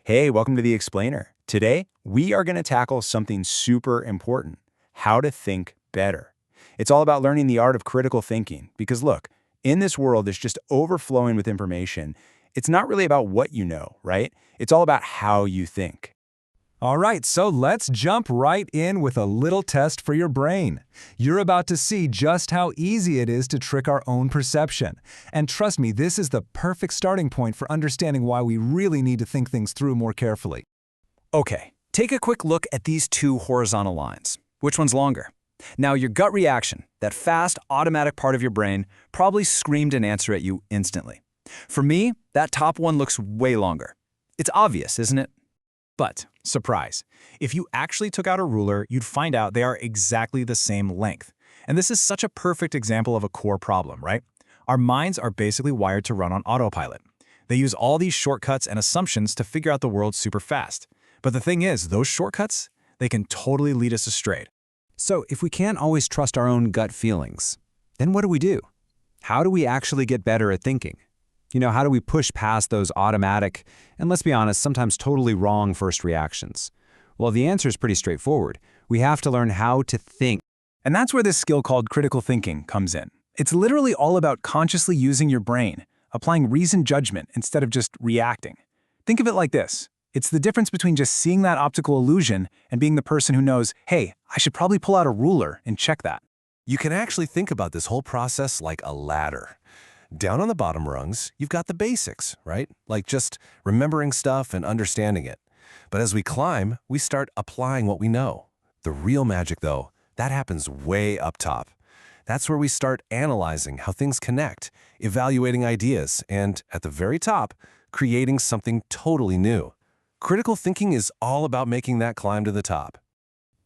Hey, welcome to The Explainer. Today, we are going to tackle something super important: how to think better. It's all about learning the art of critical thinking because look, in this world that's just overflowing with information, it's not really about what you know, right? It's all about how you think. All right, so let's jump right in with a little test for your brain. You're about to see just how easy it is to trick our own perception. And trust me, this is the perfect starting point for understanding why we really need to think things through more carefully. Okay, take a quick look at these two horizontal lines. Which one's longer? Now, your gut reaction, that fast, automatic part of your brain, probably screamed an answer at you instantly. For me, that top one looks way longer. It's obvious, isn't it? But, surprise, if you actually took out a ruler, you'd find out they are exactly the same length. And this is such a perfect example of a core problem, right? Our minds are basically wired to run on autopilot. They use all these shortcuts and assumptions to figure out the world super fast. But the thing is, those shortcuts, they can totally lead us astray. So if we can't always trust our own gut feelings, then what do? How do we actually get better at thinking? How do we push past those automatic, and let's be honest, sometimes totally wrong first reactions? Well, the answer is pretty straightforward. We have to learn how to think. And that's where this skill called critical thinking comes in. It's literally all about consciously using your brain, applying reasoned judgment instead of just reacting. Think of it like this. It's the difference between just seeing that optical illusion and being the person who knows, hey, I should probably pull out a ruler and check that. You can actually think about this whole process like a ladder. Down on the bottom rungs, you've got the basics, right? Like just remembering stuff and understanding it. But as we climb, we start applying what we know. The real magic, though, that happens way up top. That's where we start analyzing how things connect, evaluating ideas, and at the very top, creating something totally new. Critical thinking is all about making that climb to the top.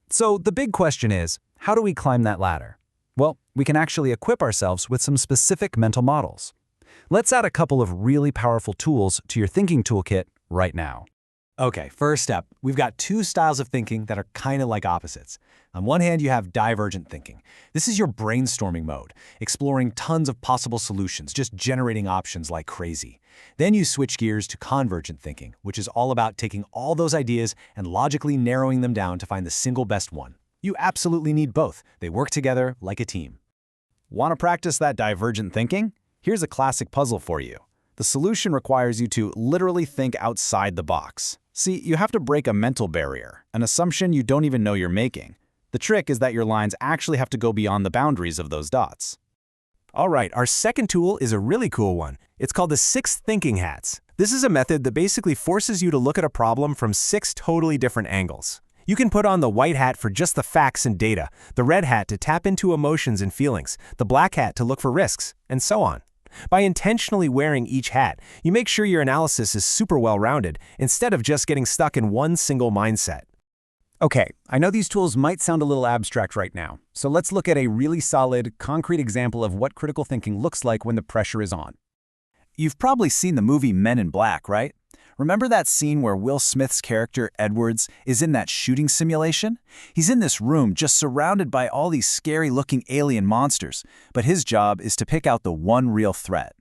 So the big question is, how do we climb that ladder? Well, we can actually equip ourselves with some specific mental models. Let's add a couple of really powerful tools to your thinking toolkit right now. Okay, first step, we've got two styles of thinking that are kind of like opposites. On one hand, you have divergent thinking. This is your brainstorming mode, exploring tons of possible solutions, just generating options like crazy. Then you switch gears to convergent thinking, which is all about taking all those ideas and logically narrowing them down to find the single best one. You absolutely need both. They work together like a team. Want to practice that divergent thinking? Here's a classic puzzle for you. The solution requires you to literally think outside the box. See, you have to break a mental barrier, an assumption you don't even know you're making. The trick is that your lines actually have to go beyond the boundaries of those dots. All right, our second tool is a really cool one. It's called the 6 thinking hats. This is a method that basically forces you to look at a problem from 6 totally different angles. You can put on the white hat for just the facts and data, the red hat to tap into emotions and feelings, the black hat to look for risks, and so on. By intentionally wearing each hat, you make sure your analysis is super well-rounded instead of just getting stuck in one single mindset. Okay, I know these tools might sound a little abstract right now, so let's look at a really solid, concrete example of what critical thinking looks like when the pressure is on. You've probably seen the movie Men in Black, right? Remember that scene where Will Smith's character, Edwards, is in that shooting simulation? He's in this room just surrounded by all these scary-looking alien monsters, but his job is to pick out the one real threat.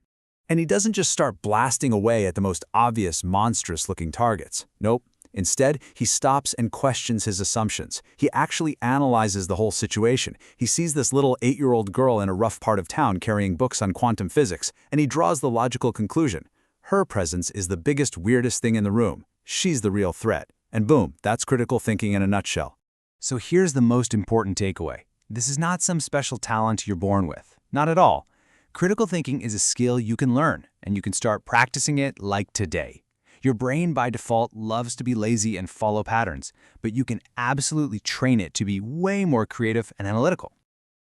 And he doesn't just start blasting away at the most obvious, monstrous-looking targets. Nope. Instead, he stops and questions his assumptions. He actually analyzes the whole situation. He sees this little 8-year-old girl in a rough part of town carrying books on quantum physics, and he draws the logical conclusion. Her presence is the biggest, weirdest thing in the room. She's the real threat. And boom, that's critical thinking in a nutshell. So here's the most important takeaway. This is not some special talent you're born with. Not at all. Critical thinking is a skill you can learn, and you can start practicing it like today. Your brain by default loves to be lazy and follow patterns, but you can absolutely train it to be way more creative and analytical.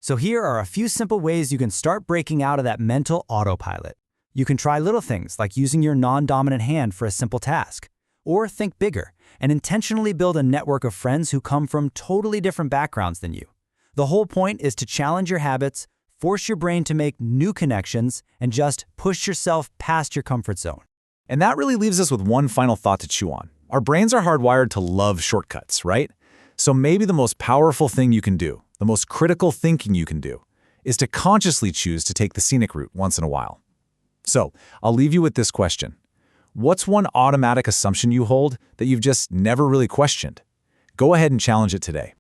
So here are a few simple ways you can start breaking out of that mental autopilot. You can try little things like using your non-dominant hand for a simple task. Or think bigger and intentionally build a network of friends who come from totally different backgrounds than you. The whole point is to challenge your habits, force your brain to make new connections, and just push yourself past your comfort zone. And that really leaves us with one final thought to chew on. Our brains are hardwired to love shortcuts, right? So maybe the most powerful thing you can do, the most critical thinking you can do, is to consciously choose to take the scenic route once in a while. So, I'll leave you with this question. What's one automatic assumption you hold that you've just never really questioned? Go ahead and challenge it today.